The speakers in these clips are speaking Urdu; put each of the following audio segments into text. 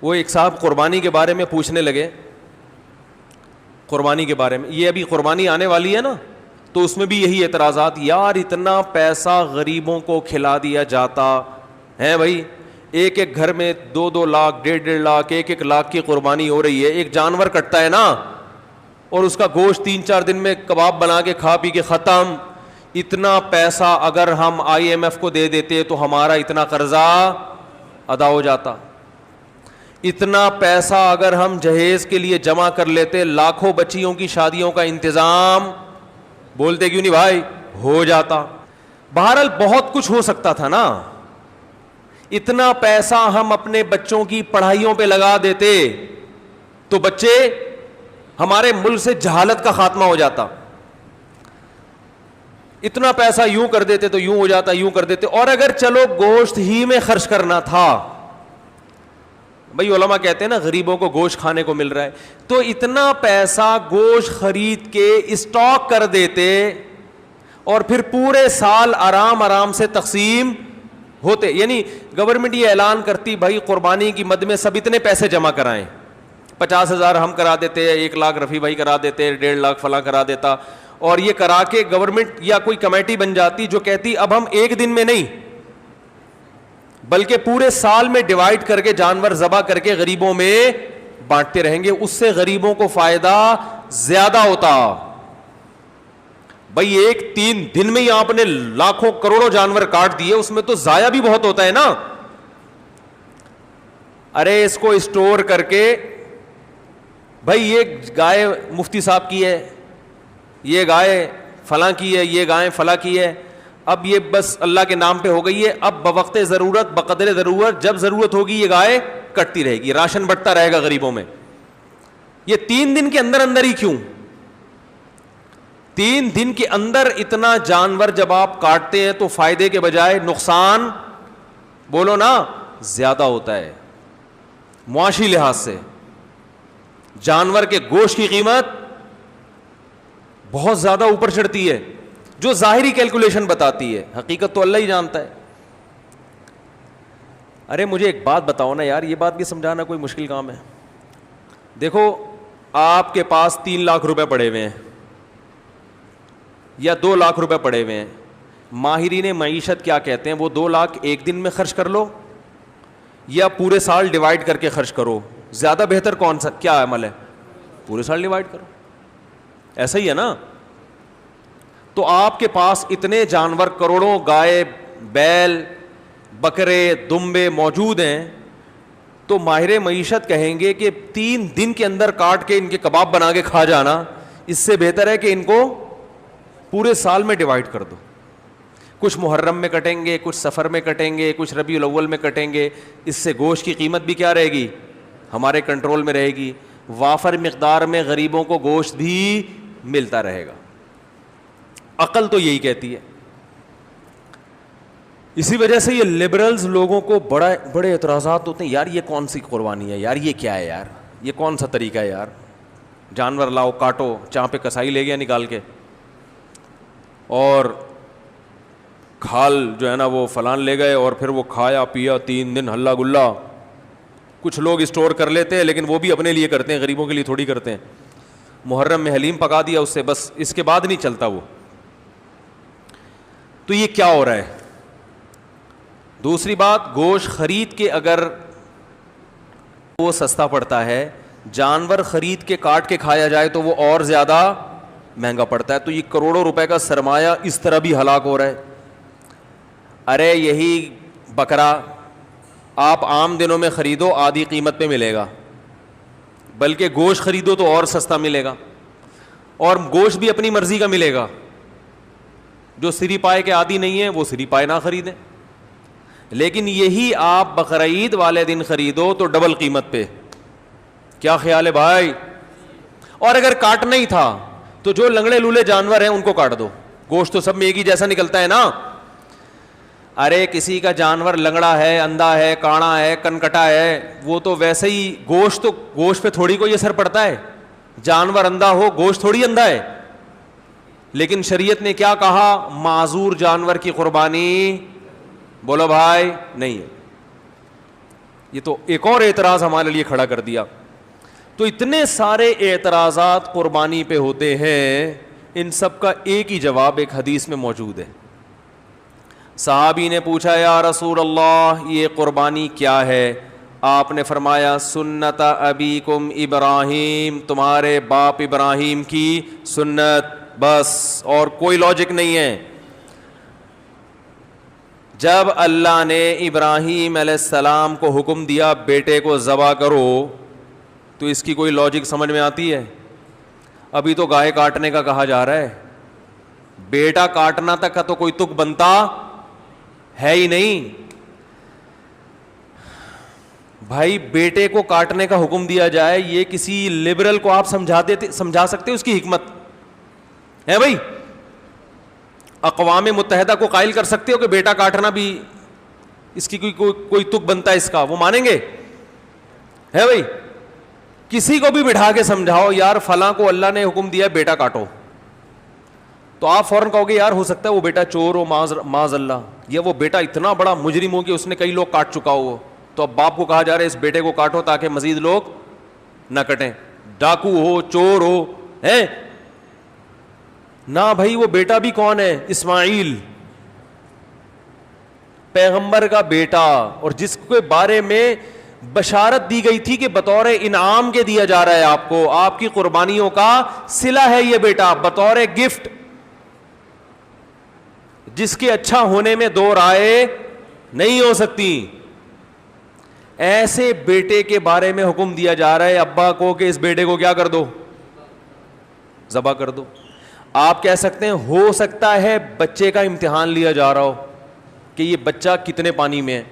وہ ایک صاحب قربانی کے بارے میں پوچھنے لگے, قربانی کے بارے میں, یہ ابھی قربانی آنے والی ہے نا, تو اس میں بھی یہی اعتراضات, یار اتنا پیسہ غریبوں کو کھلا دیا جاتا ہے بھائی, ایک ایک گھر میں 2-2 لاکھ 1.5 لاکھ 1 لاکھ کی قربانی ہو رہی ہے, ایک جانور کٹتا ہے نا اور اس کا گوشت 3-4 دن میں کباب بنا کے کھا پی کے ختم. اتنا پیسہ اگر ہم IMF کو دے دیتے تو ہمارا اتنا قرضہ ادا ہو جاتا. اتنا پیسہ اگر ہم جہیز کے لیے جمع کر لیتے, لاکھوں بچیوں کی شادیوں کا انتظام, بولتے کیوں نہیں بھائی, ہو جاتا. بہرحال بہت کچھ ہو سکتا تھا نا. اتنا پیسہ ہم اپنے بچوں کی پڑھائیوں پہ لگا دیتے تو بچے, ہمارے ملک سے جہالت کا خاتمہ ہو جاتا. اتنا پیسہ یوں کر دیتے تو یوں ہو جاتا, یوں کر دیتے. اور اگر چلو گوشت ہی میں خرچ کرنا تھا, بھائی علماء کہتے ہیں نا غریبوں کو گوشت کھانے کو مل رہا ہے, تو اتنا پیسہ گوشت خرید کے اسٹاک کر دیتے اور پھر پورے سال آرام آرام سے تقسیم ہوتے. یعنی گورنمنٹ یہ اعلان کرتی بھائی قربانی کی مد میں سب اتنے پیسے جمع کرائیں, 50,000 ہم کرا دیتے, 1 لاکھ رفیع بھائی کرا دیتے, 1.5 لاکھ فلاں کرا دیتا, اور یہ کرا کے گورنمنٹ یا کوئی کمیٹی بن جاتی جو کہتی اب ہم ایک دن میں نہیں بلکہ پورے سال میں ڈیوائڈ کر کے جانور ذبح کر کے غریبوں میں بانٹتے رہیں گے, اس سے غریبوں کو فائدہ زیادہ ہوتا. بھائی 3 دن میں ہی آپ نے لاکھوں کروڑوں جانور کاٹ دیے, اس میں تو ضائع بھی بہت ہوتا ہے نا. ارے اس کو اسٹور کر کے, بھائی یہ گائے مفتی صاحب کی ہے, یہ گائے فلاں کی ہے, یہ گائے فلاں کی ہے, اب یہ بس اللہ کے نام پہ ہو گئی ہے, اب بوقت ضرورت بقدر ضرورت جب ضرورت ہوگی یہ گائے کٹتی رہے گی, راشن بٹتا رہے گا غریبوں میں. یہ 3 دن کے اندر اندر ہی کیوں, 3 دن کے اندر اتنا جانور جب آپ کاٹتے ہیں تو فائدے کے بجائے نقصان, بولو نا, زیادہ ہوتا ہے. معاشی لحاظ سے جانور کے گوشت کی قیمت بہت زیادہ اوپر چڑھتی ہے, جو ظاہری کیلکولیشن بتاتی ہے, حقیقت تو اللہ ہی جانتا ہے. ارے مجھے ایک بات بتاؤ نا یار, یہ بات بھی سمجھانا کوئی مشکل کام ہے. دیکھو آپ کے پاس 3 لاکھ روپے پڑے ہوئے ہیں یا 2 لاکھ روپے پڑے ہوئے ہیں, ماہرین معیشت کیا کہتے ہیں, وہ 2 لاکھ ایک دن میں خرچ کر لو یا پورے سال ڈیوائڈ کر کے خرچ کرو, زیادہ بہتر کون سا کیا عمل ہے, پورے سال ڈیوائڈ کرو. ایسا ہی ہے نا. تو آپ کے پاس اتنے جانور کروڑوں گائے بیل بکرے دمبے موجود ہیں, تو ماہر معیشت کہیں گے کہ 3 دن کے اندر کاٹ کے ان کے کباب بنا کے کھا جانا, اس سے بہتر ہے کہ ان کو پورے سال میں ڈیوائڈ کر دو. کچھ محرم میں کٹیں گے, کچھ سفر میں کٹیں گے, کچھ ربیع الاول میں کٹیں گے, اس سے گوشت کی قیمت بھی کیا رہے گی, ہمارے کنٹرول میں رہے گی, وافر مقدار میں غریبوں کو گوشت بھی ملتا رہے گا. عقل تو یہی کہتی ہے. اسی وجہ سے یہ لبرلز لوگوں کو بڑے اعتراضات ہوتے ہیں, یار یہ کون سی قربانی ہے, یار یہ کیا ہے, یار یہ کون سا طریقہ ہے, یار جانور لاؤ کاٹو, چاہ پہ کسائی لے گیا نکال کے, اور کھال جو ہے نا وہ فلان لے گئے, اور پھر وہ کھایا پیا 3 دن ہلا گلا. کچھ لوگ اسٹور کر لیتے ہیں لیکن وہ بھی اپنے لیے کرتے ہیں, غریبوں کے لیے تھوڑی کرتے ہیں. محرم میں حلیم پکا دیا اس سے, بس اس کے بعد نہیں چلتا وہ. تو یہ کیا ہو رہا ہے. دوسری بات, گوشت خرید کے اگر وہ سستا پڑتا ہے, جانور خرید کے کاٹ کے کھایا جائے تو وہ اور زیادہ مہنگا پڑتا ہے. تو یہ کروڑوں روپے کا سرمایہ اس طرح بھی ہلاک ہو رہا ہے. ارے یہی بکرا آپ عام دنوں میں خریدو آدھی قیمت پہ ملے گا, بلکہ گوشت خریدو تو اور سستا ملے گا, اور گوشت بھی اپنی مرضی کا ملے گا. جو سری پائے کے عادی نہیں ہیں وہ سری پائے نہ خریدیں, لیکن یہی آپ بقرعید والے دن خریدو تو ڈبل قیمت پہ. کیا خیال ہے بھائی؟ اور اگر کاٹنا ہی تھا تو جو لنگڑے لولے جانور ہیں ان کو کاٹ دو, گوشت تو سب میں ایک ہی جیسا نکلتا ہے نا. ارے کسی کا جانور لنگڑا ہے, اندھا ہے, کاڑا ہے, کنکٹا ہے, وہ تو ویسے ہی گوشت پہ تھوڑی کوئی اثر پڑتا ہے. جانور اندھا ہو, گوشت تھوڑی اندھا ہے. لیکن شریعت نے کیا کہا, معذور جانور کی قربانی, بولو بھائی, نہیں ہے. یہ تو ایک اور اعتراض ہمارے لیے کھڑا کر دیا. تو اتنے سارے اعتراضات قربانی پہ ہوتے ہیں, ان سب کا ایک ہی جواب ایک حدیث میں موجود ہے. صحابی نے پوچھا یا رسول اللہ یہ قربانی کیا ہے؟ آپ نے فرمایا سنت ابیکم ابراہیم, تمہارے باپ ابراہیم کی سنت, بس اور کوئی لاجک نہیں ہے. جب اللہ نے ابراہیم علیہ السلام کو حکم دیا بیٹے کو ذبح کرو, تو اس کی کوئی لاجک سمجھ میں آتی ہے؟ ابھی تو گائے کاٹنے کا کہا جا رہا ہے, بیٹا کاٹنا تک کا تو کوئی تک بنتا ہے ہی نہیں. بھائی بیٹے کو کاٹنے کا حکم دیا جائے, یہ کسی لبرل کو آپ سمجھا سکتے ہو اس کی حکمت ہے؟ بھائی اقوام متحدہ کو قائل کر سکتے ہو کہ بیٹا کاٹنا بھی اس کی کوئی تک بنتا ہے اس کا؟ وہ مانیں گے؟ ہے بھائی کسی کو بھی بٹھا کے سمجھاؤ یار فلاں کو اللہ نے حکم دیا بیٹا کاٹو, تو آپ فوراً کہو گے یار ہو سکتا ہے وہ بیٹا چور ہو معاذ اللہ, یا وہ بیٹا اتنا بڑا مجرم ہو کہ اس نے کئی لوگ کاٹ چکا ہو. تو اب باپ کو کہا جا رہا ہے اس بیٹے کو کاٹو تاکہ مزید لوگ نہ کٹیں, ڈاکو ہو چور ہو ہے نہ. بھائی وہ بیٹا بھی کون ہے؟ اسماعیل پیغمبر کا بیٹا, اور جس کے بارے میں بشارت دی گئی تھی کہ بطور انعام کے دیا جا رہا ہے آپ کو, آپ کی قربانیوں کا صلہ ہے یہ بیٹا, بطور گفٹ, جس کے اچھا ہونے میں دو رائے نہیں ہو سکتی. ایسے بیٹے کے بارے میں حکم دیا جا رہا ہے ابا کو کہ اس بیٹے کو کیا کر دو؟ ذبح کر دو. آپ کہہ سکتے ہیں ہو سکتا ہے بچے کا امتحان لیا جا رہا ہو کہ یہ بچہ کتنے پانی میں ہے,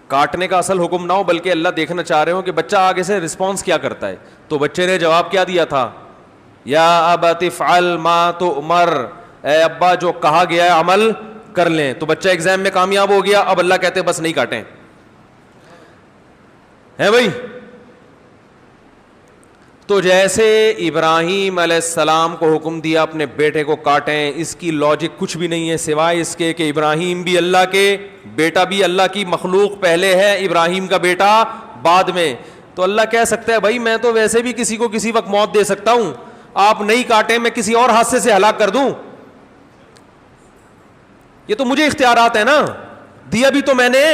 کاٹنے کا اصل حکم نہ ہو بلکہ اللہ دیکھنا چاہ رہے ہو کہ بچہ آگے سے رسپانس کیا کرتا ہے. تو بچے نے جواب کیا دیا تھا؟ یا ابت افعل ما تؤمر, اے ابا جو کہا گیا ہے عمل کر لیں. تو بچہ ایگزام میں کامیاب ہو گیا, اب اللہ کہتے بس نہیں کاٹیں. ہے بھائی تو جیسے ابراہیم علیہ السلام کو حکم دیا اپنے بیٹے کو کاٹیں, اس کی لاجک کچھ بھی نہیں ہے سوائے اس کے کہ ابراہیم بھی اللہ کے, بیٹا بھی اللہ کی مخلوق پہلے ہے, ابراہیم کا بیٹا بعد میں. تو اللہ کہہ سکتا ہے بھائی میں تو ویسے بھی کسی کو کسی وقت موت دے سکتا ہوں, آپ نہیں کاٹیں میں کسی اور حادثے سے ہلاک کر دوں. یہ تو مجھے اختیارات ہے نا, دیا بھی تو میں نے.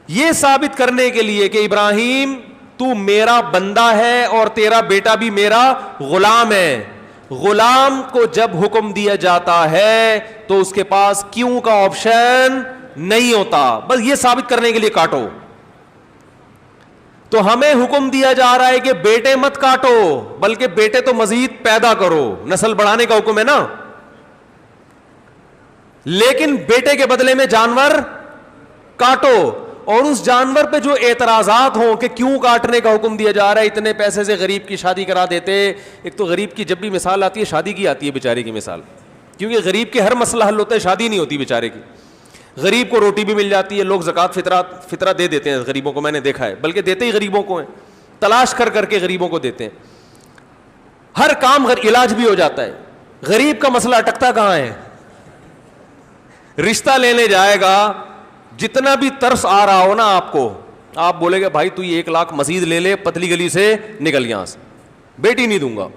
یہ ثابت کرنے کے لیے کہ ابراہیم تو میرا بندہ ہے اور تیرا بیٹا بھی میرا غلام ہے. غلام کو جب حکم دیا جاتا ہے تو اس کے پاس کیوں کا آپشن نہیں ہوتا, بس یہ ثابت کرنے کے لیے کاٹو. تو ہمیں حکم دیا جا رہا ہے کہ بیٹے مت کاٹو بلکہ بیٹے تو مزید پیدا کرو, نسل بڑھانے کا حکم ہے نا, لیکن بیٹے کے بدلے میں جانور کاٹو. اور اس جانور پہ جو اعتراضات ہوں کہ کیوں کاٹنے کا حکم دیا جا رہا ہے, اتنے پیسے سے غریب کی شادی کرا دیتے. ایک تو غریب کی جب بھی مثال آتی ہے شادی کی آتی ہے بیچارے کی مثال, کیونکہ غریب کے ہر مسئلہ حل ہوتا ہے, شادی نہیں ہوتی بیچارے کی. غریب کو روٹی بھی مل جاتی ہے, لوگ زکوٰۃ فطرہ دے دیتے ہیں غریبوں کو, میں نے دیکھا ہے, بلکہ دیتے ہی غریبوں کو ہیں, تلاش کر کر کے غریبوں کو دیتے ہیں. ہر کام علاج بھی ہو جاتا ہے. غریب کا مسئلہ اٹکتا کہاں ہے؟ رشتہ لینے جائے گا, جتنا بھی ترس آ رہا ہو نا آپ کو, آپ بولے گے بھائی تو یہ 1 لاکھ مزید لے لے, پتلی گلی سے نکل یہاں سے, بیٹی نہیں دوں گا.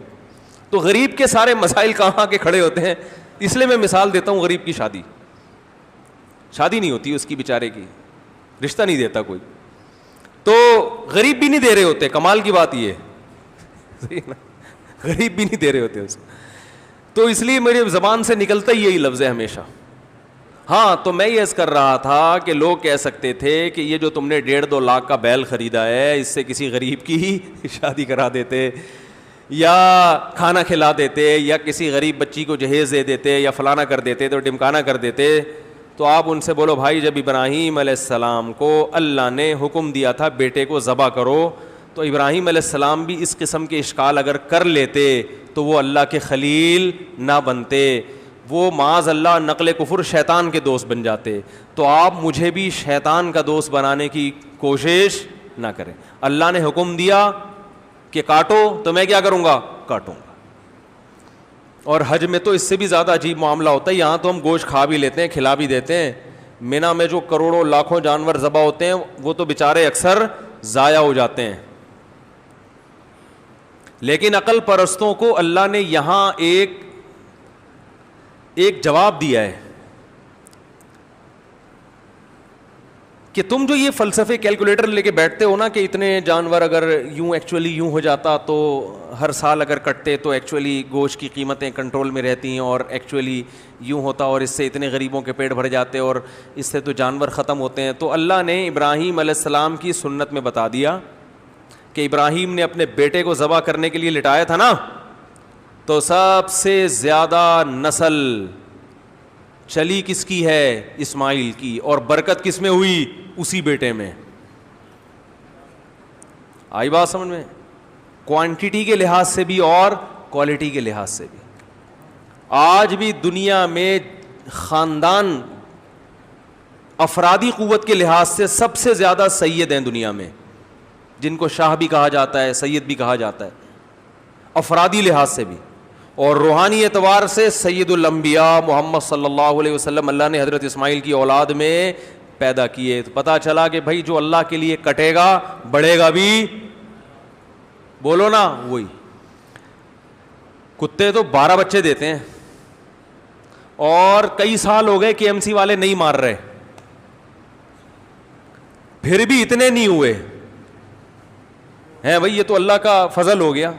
تو غریب کے سارے مسائل کہاں کے کھڑے ہوتے ہیں. اس لیے میں مثال دیتا ہوں, غریب کی شادی نہیں ہوتی اس کی بیچارے کی, رشتہ نہیں دیتا کوئی, تو غریب بھی نہیں دے رہے ہوتے. کمال کی بات یہ ہے غریب بھی نہیں دے رہے ہوتے اس کو. تو اس لیے میری زبان سے نکلتا ہی یہی لفظ ہے ہمیشہ. ہاں تو میں یہ عرض کر رہا تھا کہ لوگ کہہ سکتے تھے کہ یہ جو تم نے 1.5-2 لاکھ کا بیل خریدا ہے, اس سے کسی غریب کی شادی کرا دیتے, یا کھانا کھلا دیتے, یا کسی غریب بچی کو جہیز دے دیتے, یا فلانا کر دیتے, تو ڈمکانا کر دیتے. تو آپ ان سے بولو بھائی جب ابراہیم علیہ السلام کو اللہ نے حکم دیا تھا بیٹے کو ذبح کرو, تو ابراہیم علیہ السلام بھی اس قسم کے اشکال اگر کر لیتے تو وہ اللہ کے خلیل نہ بنتے, وہ معاذ اللہ نقل کفر شیطان کے دوست بن جاتے. تو آپ مجھے بھی شیطان کا دوست بنانے کی کوشش نہ کریں. اللہ نے حکم دیا کہ کاٹو تو میں کیا کروں گا؟ کاٹوں گا. اور حج میں تو اس سے بھی زیادہ عجیب معاملہ ہوتا ہے. یہاں تو ہم گوشت کھا بھی لیتے ہیں, کھلا بھی دیتے ہیں, مینا میں جو کروڑوں لاکھوں جانور ذبح ہوتے ہیں وہ تو بیچارے اکثر ضائع ہو جاتے ہیں. لیکن عقل پرستوں کو اللہ نے یہاں ایک جواب دیا ہے کہ تم جو یہ فلسفے کیلکولیٹر لے کے بیٹھتے ہو نا کہ اتنے جانور اگر یوں ایکچولی یوں ہو جاتا تو ہر سال اگر کٹتے تو ایکچولی گوشت کی قیمتیں کنٹرول میں رہتی ہیں اور ایکچولی یوں ہوتا اور اس سے اتنے غریبوں کے پیٹ بھر جاتے اور اس سے تو جانور ختم ہوتے ہیں. تو اللہ نے ابراہیم علیہ السلام کی سنت میں بتا دیا کہ ابراہیم نے اپنے بیٹے کو ذبح کرنے کے لیے لٹایا تھا نا, تو سب سے زیادہ نسل چلی کس کی ہے؟ اسماعیل کی. اور برکت کس میں ہوئی؟ اسی بیٹے میں. آئی بات سمجھ میں؟ کوانٹٹی کے لحاظ سے بھی اور کوالٹی کے لحاظ سے بھی. آج بھی دنیا میں خاندان افرادی قوت کے لحاظ سے سب سے زیادہ سید ہیں دنیا میں, جن کو شاہ بھی کہا جاتا ہے, سید بھی کہا جاتا ہے, افرادی لحاظ سے بھی. اور روحانی اعتبار سے سید الانبیاء محمد صلی اللہ علیہ وسلم اللہ نے حضرت اسماعیل کی اولاد میں پیدا کیے. تو پتہ چلا کہ بھائی جو اللہ کے لیے کٹے گا بڑھے گا بھی, بولو نا وہی. کتے تو 12 بچے دیتے ہیں اور کئی سال ہو گئے کے ایم سی والے نہیں مار رہے, پھر بھی اتنے نہیں ہوئے ہیں بھائی, یہ تو اللہ کا فضل ہو گیا.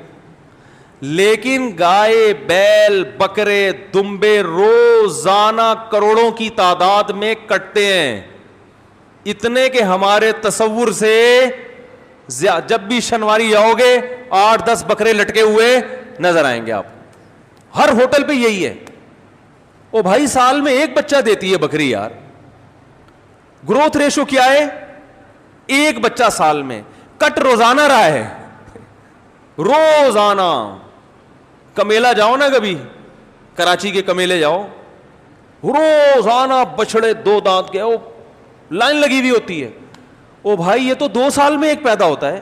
لیکن گائے, بیل, بکرے, دمبے روزانہ کروڑوں کی تعداد میں کٹتے ہیں, اتنے کہ ہمارے تصور سے جب بھی شنواری جاؤ گے 8-10 بکرے لٹکے ہوئے نظر آئیں گے آپ. ہر ہوٹل پہ یہی ہے. او بھائی سال میں ایک بچہ دیتی ہے بکری یار, گروتھ ریشو کیا ہے؟ ایک بچہ سال میں. کٹ روزانہ رہا ہے, روزانہ. کمیلا جاؤ نا کبھی, کراچی کے کمیلے جاؤ, روزانہ بچڑے 2 دانت کے لائن لگی ہوئی ہوتی ہے. او بھائی یہ تو 2 سال میں ایک پیدا ہوتا ہے.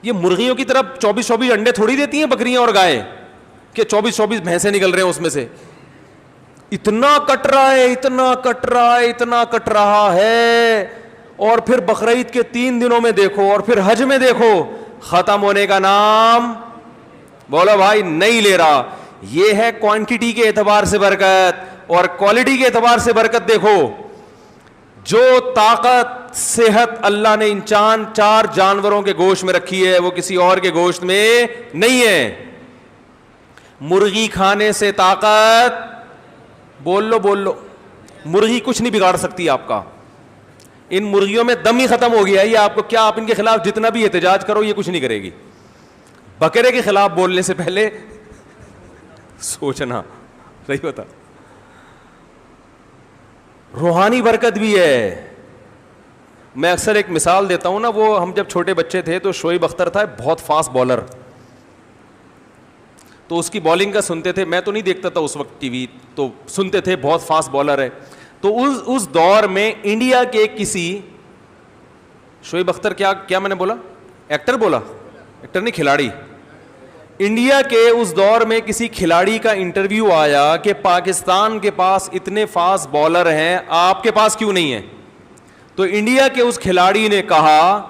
یہ مرغیوں کی طرف 24 انڈے تھوڑی دیتی ہیں بکریاں اور گائے کہ 24 بھینسیں نکل رہے ہیں اس میں سے. اتنا کٹ رہا ہے, اتنا کٹ رہا ہے, اتنا کٹ رہا ہے. اور پھر بقرعید کے 3 دنوں میں دیکھو اور پھر حج میں دیکھو, ختم ہونے کا نام بولو بھائی نہیں لے رہا. یہ ہے کوانٹٹی کے اعتبار سے برکت. اور کوالٹی کے اعتبار سے برکت دیکھو, جو طاقت صحت اللہ نے ان 4 جانوروں کے گوشت میں رکھی ہے وہ کسی اور کے گوشت میں نہیں ہے. مرغی کھانے سے طاقت, بول لو, مرغی کچھ نہیں بگاڑ سکتی آپ کا. ان مرغیوں میں دم ہی ختم ہو گیا ہے. یہ آپ کو کیا, آپ ان کے خلاف جتنا بھی احتجاج کرو یہ کچھ نہیں کرے گی. بکرے کے خلاف بولنے سے پہلے سوچنا صحیح ہوتا. روحانی برکت بھی ہے. میں اکثر ایک مثال دیتا ہوں نا, وہ ہم جب چھوٹے بچے تھے تو شعیب اختر تھا بہت فاسٹ بالر, تو اس کی بالنگ کا سنتے تھے. میں تو نہیں دیکھتا تھا اس وقت ٹی وی, تو سنتے تھے بہت فاسٹ بالر ہے. تو اس دور میں انڈیا کے کسی شعیب اختر, کیا میں نے بولا, ایکٹر بولا, ایکٹر نہیں کھلاڑی. انڈیا کے اس دور میں کسی کھلاڑی کا انٹرویو آیا کہ پاکستان کے پاس اتنے فاسٹ بالر ہیں, آپ کے پاس کیوں نہیں ہے؟ تو انڈیا کے اس کھلاڑی نے کہا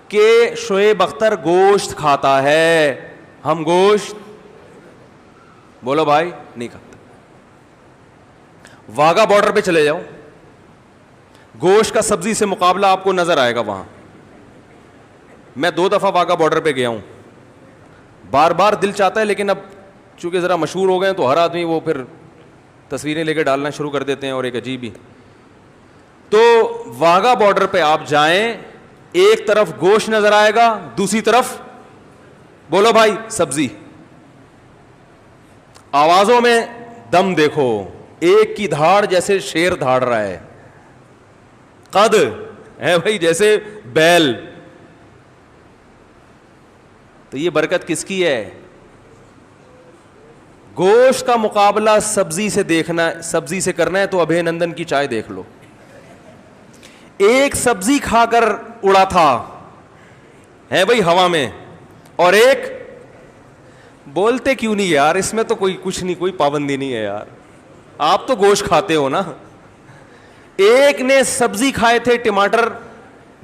کہ شعیب اختر گوشت کھاتا ہے, ہم گوشت, بولو بھائی, نہیں کھاتا. واگا بارڈر پہ چلے جاؤ, گوشت کا سبزی سے مقابلہ آپ کو نظر آئے گا وہاں. میں 2 دفعہ واگا بارڈر پہ گیا ہوں, بار بار دل چاہتا ہے, لیکن اب چونکہ ذرا مشہور ہو گئے ہیں تو ہر آدمی وہ پھر تصویریں لے کے ڈالنا شروع کر دیتے ہیں اور ایک عجیب ہی. تو واگا بارڈر پہ آپ جائیں, ایک طرف گوشت نظر آئے گا, دوسری طرف بولو بھائی سبزی. آوازوں میں دم دیکھو, ایک کی دھاڑ جیسے شیر دھاڑ رہا ہے, قد ہے بھائی جیسے بیل. تو یہ برکت کس کی ہے؟ گوشت کا مقابلہ سبزی سے دیکھنا, سبزی سے کرنا ہے تو ابھے نندن کی چائے دیکھ لو. ایک سبزی کھا کر اڑا تھا ہے بھائی ہوا میں, اور ایک, بولتے کیوں نہیں یار, اس میں تو کوئی کچھ نہیں, کوئی پابندی نہیں ہے یار. آپ تو گوشت کھاتے ہو نا. ایک نے سبزی کھائے تھے ٹماٹر,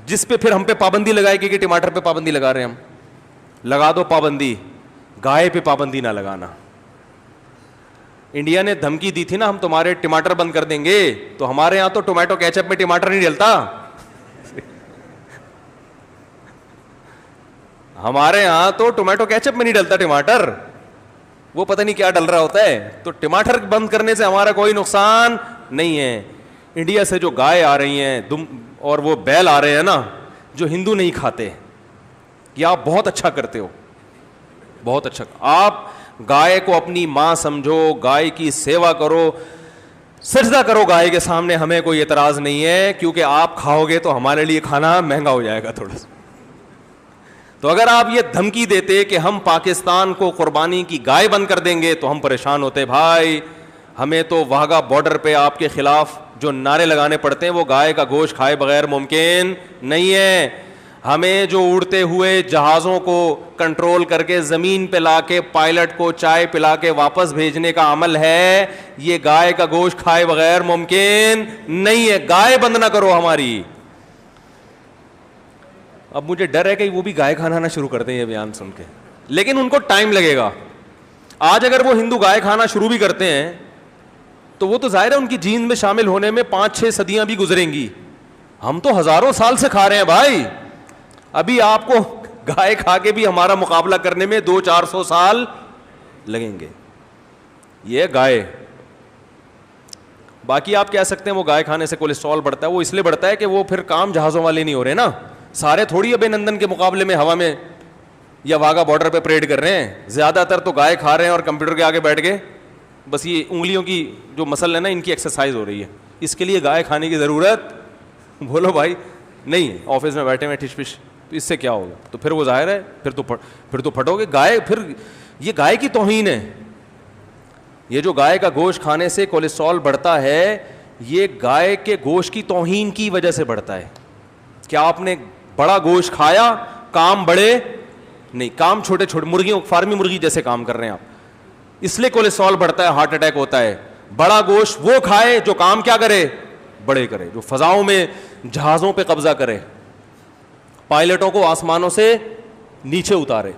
جس پہ پھر ہم پہ پابندی لگائی گئی کہ ٹماٹر پہ پابندی لگا رہے ہیں ہم. لگا دو پابندی, گائے پہ پابندی نہ لگانا. انڈیا نے دھمکی دی تھی نا ہم تمہارے ٹماٹر بند کر دیں گے, تو ہمارے یہاں تو ٹومیٹو کیچپ میں ٹماٹر نہیں ڈلتا. ہمارے یہاں تو ٹومیٹو کیچپ میں نہیں ڈلتا ٹماٹر, وہ پتہ نہیں کیا ڈل رہا ہوتا ہے. تو ٹماٹر بند کرنے سے ہمارا کوئی نقصان نہیں ہے. انڈیا سے جو گائے آ رہی ہیں اور وہ بیل آ رہے ہیں نا, جو ہندو نہیں کھاتے, یہ آپ بہت اچھا کرتے ہو, بہت اچھا. آپ گائے کو اپنی ماں سمجھو, گائے کی سیوا کرو, سجدہ کرو گائے کے سامنے, ہمیں کوئی اعتراض نہیں ہے, کیونکہ آپ کھاؤ گے تو ہمارے لیے کھانا مہنگا ہو جائے گا تھوڑا سا. تو اگر آپ یہ دھمکی دیتے کہ ہم پاکستان کو قربانی کی گائے بند کر دیں گے تو ہم پریشان ہوتے. بھائی ہمیں تو واہگہ بارڈر پہ آپ کے خلاف جو نعرے لگانے پڑتے ہیں وہ گائے کا گوشت کھائے بغیر ممکن نہیں ہے. ہمیں جو اڑتے ہوئے جہازوں کو کنٹرول کر کے زمین پہ لا کے پائلٹ کو چائے پلا کے واپس بھیجنے کا عمل ہے, یہ گائے کا گوشت کھائے بغیر ممکن نہیں ہے. گائے بند نہ کرو ہماری. اب مجھے ڈر ہے کہ وہ بھی گائے کھانا نہ شروع کر دیں یہ بیان سن کے, لیکن ان کو ٹائم لگے گا. آج اگر وہ ہندو گائے کھانا شروع بھی کرتے ہیں تو وہ تو ظاہر ہے ان کی جین میں شامل ہونے میں 5-6 صدیاں بھی گزریں گی. ہم تو ہزاروں سال سے کھا رہے ہیں بھائی. ابھی آپ کو گائے کھا کے بھی ہمارا مقابلہ کرنے میں 200-400 سال لگیں گے. یہ گائے. باقی آپ کہہ سکتے ہیں وہ گائے کھانے سے کولیسٹرول بڑھتا ہے, وہ اس لیے بڑھتا ہے کہ وہ پھر کام جہازوں والے نہیں ہو رہے نا. سارے تھوڑی ابے نندن کے مقابلے میں ہوا میں یا واگا بارڈر پہ پریڈ کر رہے ہیں. زیادہ تر تو گائے کھا رہے ہیں اور کمپیوٹر کے آگے بیٹھ کے بس یہ انگلیوں کی جو مسل ہے نا ان کی ایکسرسائز ہو رہی ہے. اس کے لیے گائے کھانے کی ضرورت بولو بھائی نہیں. آفس میں بیٹھے ہوئے ٹھش پش, تو اس سے کیا ہوگا؟ تو پھر وہ ظاہر ہے پھر تو پھٹو گے. گائے پھر یہ گائے کی توہین ہے. یہ جو گائے کا گوشت کھانے سے کولیسٹرول بڑھتا ہے یہ گائے کے گوشت کی توہین کی وجہ سے بڑھتا ہے. کیا آپ نے بڑا گوشت کھایا, کام بڑے نہیں, کام چھوٹے چھوٹے مرغیوں فارمی مرغی جیسے کام کر رہے ہیں آپ, اس لیے کولیسٹرول بڑھتا ہے, ہارٹ اٹیک ہوتا ہے. بڑا گوشت وہ کھائے جو کام کیا کرے, بڑے کرے, جو فضاؤں میں جہازوں پہ قبضہ کرے, پائلٹوں کو آسمانوں سے نیچے اتارے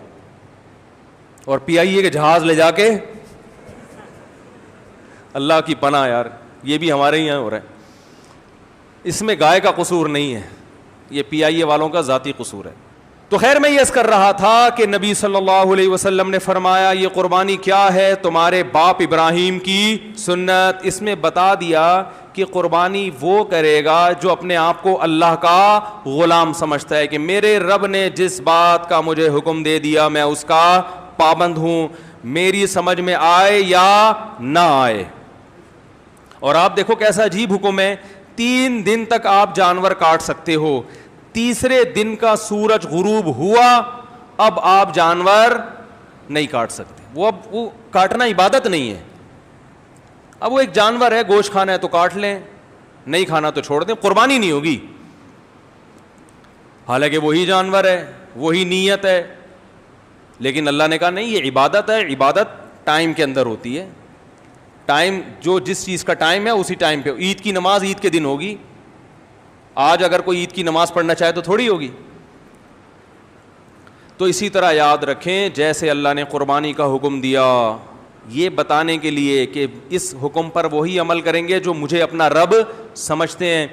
اور PIA کے جہاز لے جا کے. اللہ کی پناہ یار, یہ بھی ہمارے ہی یہاں ہو رہا ہے. اس میں گائے کا قصور نہیں ہے, یہ PIA والوں کا ذاتی قصور ہے. تو خیر میں یہ عرض کر رہا تھا کہ نبی صلی اللہ علیہ وسلم نے فرمایا یہ قربانی کیا ہے, تمہارے باپ ابراہیم کی سنت. اس میں بتا دیا کہ قربانی وہ کرے گا جو اپنے آپ کو اللہ کا غلام سمجھتا ہے کہ میرے رب نے جس بات کا مجھے حکم دے دیا میں اس کا پابند ہوں, میری سمجھ میں آئے یا نہ آئے. اور آپ دیکھو کیسا عجیب حکم ہے, 3 دن تک آپ جانور کاٹ سکتے ہو, تیسرے دن کا سورج غروب ہوا اب آپ جانور نہیں کاٹ سکتے. وہ کاٹنا عبادت نہیں ہے. اب وہ ایک جانور ہے, گوشت کھانا ہے تو کاٹ لیں, نہیں کھانا تو چھوڑ دیں, قربانی نہیں ہوگی. حالانکہ وہی جانور ہے, وہی نیت ہے, لیکن اللہ نے کہا نہیں یہ عبادت ہے. عبادت ٹائم کے اندر ہوتی ہے. ٹائم جو جس چیز کا ٹائم ہے اسی ٹائم پہ. عید کی نماز عید کے دن ہوگی. آج اگر کوئی عید کی نماز پڑھنا چاہے تو تھوڑی ہوگی. تو اسی طرح یاد رکھیں جیسے اللہ نے قربانی کا حکم دیا یہ بتانے کے لیے کہ اس حکم پر وہی عمل کریں گے جو مجھے اپنا رب سمجھتے ہیں.